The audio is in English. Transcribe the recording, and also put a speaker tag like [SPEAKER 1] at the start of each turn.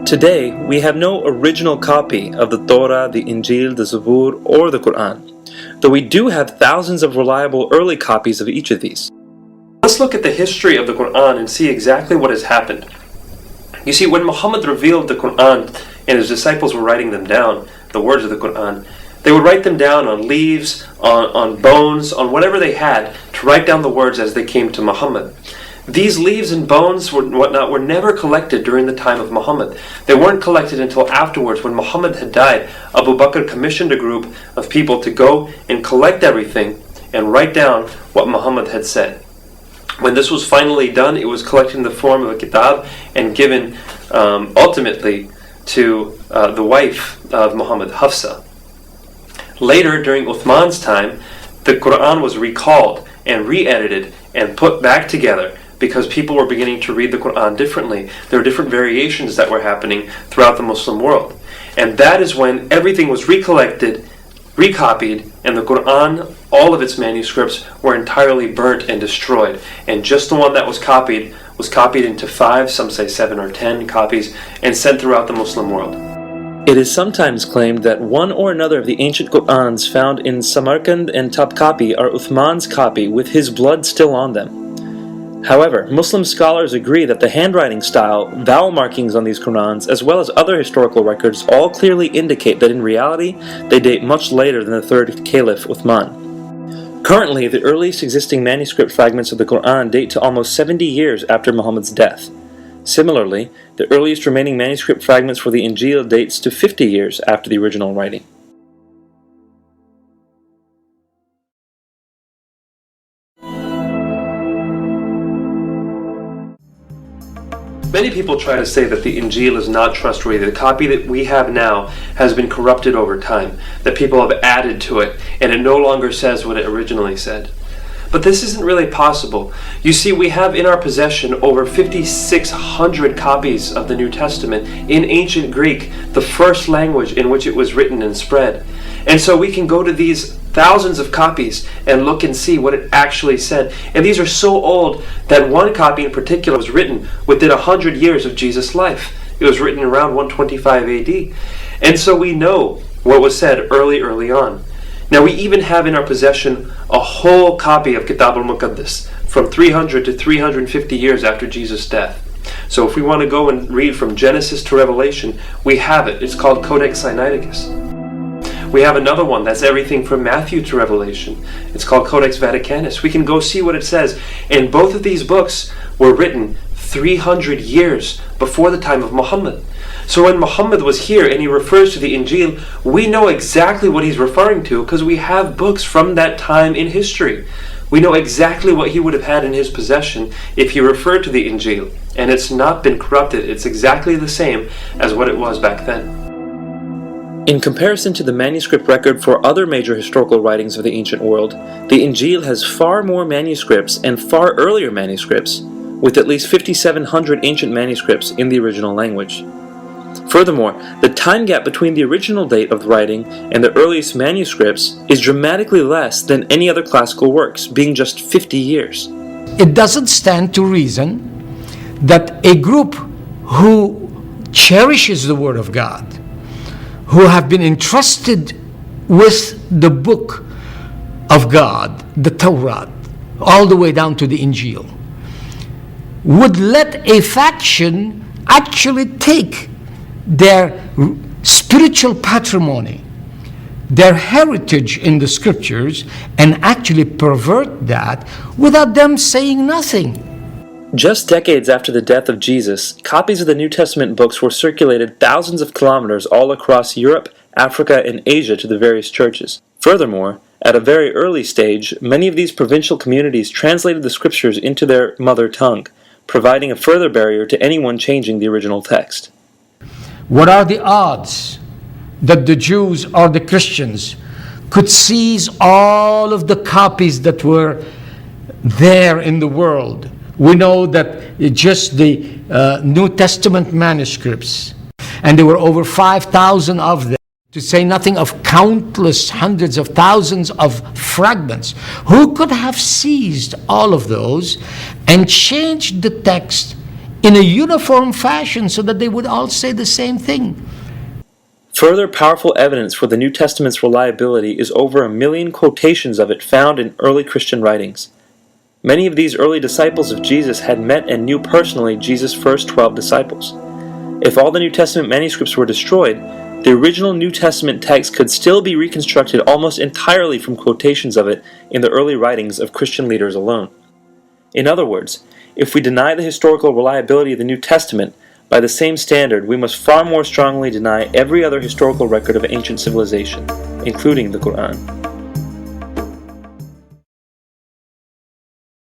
[SPEAKER 1] Today, we have no original copy of the Torah, the Injil, the Zabur, or the Quran, though we do have thousands of reliable early copies of each of these. Let's look at the history of the Quran and see exactly what has happened. You see, when Muhammad revealed the Quran and his disciples were writing them down, the words of the Quran, they would write them down on leaves, on bones, on whatever they had to write down the words as they came to Muhammad. These leaves and bones and whatnot were never collected during the time of Muhammad. They weren't collected until afterwards when Muhammad had died. Abu Bakr commissioned a group of people to go and collect everything and write down what Muhammad had said. When this was finally done, it was collected in the form of a kitab and given ultimately to the wife of Muhammad, Hafsa. Later, during Uthman's time, the Quran was recalled and re-edited and put back together because people were beginning to read the Quran differently. There were different variations that were happening throughout the Muslim world. And that is when everything was recollected, recopied, and the Quran, all of its manuscripts, were entirely burnt and destroyed. And just the one that was copied into 5, some say 7 or 10 copies, and sent throughout the Muslim world. It is sometimes claimed that one or another of the ancient Qur'ans found in Samarkand and Topkapi are Uthman's copy with his blood still on them. However, Muslim scholars agree that the handwriting style, vowel markings on these Qur'ans, as well as other historical records, all clearly indicate that in reality they date much later than the third Caliph Uthman. Currently, the earliest existing manuscript fragments of the Qur'an date to almost 70 years after Muhammad's death. Similarly, the earliest remaining manuscript fragments for the Injil dates to 50 years after the original writing. Many people try to say that the Injil is not trustworthy. The copy that we have now has been corrupted over time, that people have added to it, and it no longer says what it originally said. But this isn't really possible. You see, we have in our possession over 5,600 copies of the New Testament in ancient Greek, the first language in which it was written and spread. And so we can go to these thousands of copies and look and see what it actually said. And these are so old that one copy in particular was written within 100 years of Jesus' life. It was written around 125 AD. And so we know what was said early on. Now we even have in our possession a whole copy of Kitab al-Muqaddas from 300 to 350 years after Jesus' death. So if we want to go and read from Genesis to Revelation, we have it. It's called Codex Sinaiticus. We have another one that's everything from Matthew to Revelation. It's called Codex Vaticanus. We can go see what it says. And both of these books were written 300 years before the time of Muhammad. So when Muhammad was here and he refers to the Injil, we know exactly what he's referring to because we have books from that time in history. We know exactly what he would have had in his possession if he referred to the Injil. And it's not been corrupted. It's exactly the same as what it was back then. In comparison to the manuscript record for other major historical writings of the ancient world, the Injil has far more manuscripts and far earlier manuscripts, with at least 5,700 ancient manuscripts in the original language. Furthermore, the time gap between the original date of the writing and the earliest manuscripts is dramatically less than any other classical works, being just 50 years.
[SPEAKER 2] It doesn't stand to reason that a group who cherishes the Word of God, who have been entrusted with the book of God, the Torah, all the way down to the Injil, would let a faction actually take their spiritual patrimony, their heritage in the scriptures, and actually pervert that without them saying nothing.
[SPEAKER 1] Just decades after the death of Jesus, copies of the New Testament books were circulated thousands of kilometers all across Europe, Africa, and Asia to the various churches. Furthermore, at a very early stage, many of these provincial communities translated the scriptures into their mother tongue, providing a further barrier to anyone changing the original text.
[SPEAKER 2] What are the odds that the Jews or the Christians could seize all of the copies that were there in the world? We know that just the New Testament manuscripts, and there were over 5,000 of them, to say nothing of countless hundreds of thousands of fragments. Who could have seized all of those and changed the text in a uniform fashion so that they would all say the same thing.
[SPEAKER 1] Further powerful evidence for the New Testament's reliability is over 1 million quotations of it found in early Christian writings. Many of these early disciples of Jesus had met and knew personally Jesus' first 12 disciples. If all the New Testament manuscripts were destroyed, the original New Testament text could still be reconstructed almost entirely from quotations of it in the early writings of Christian leaders alone. In other words, if we deny the historical reliability of the New Testament, by the same standard, we must far more strongly deny every other historical record of ancient civilization, including the Quran.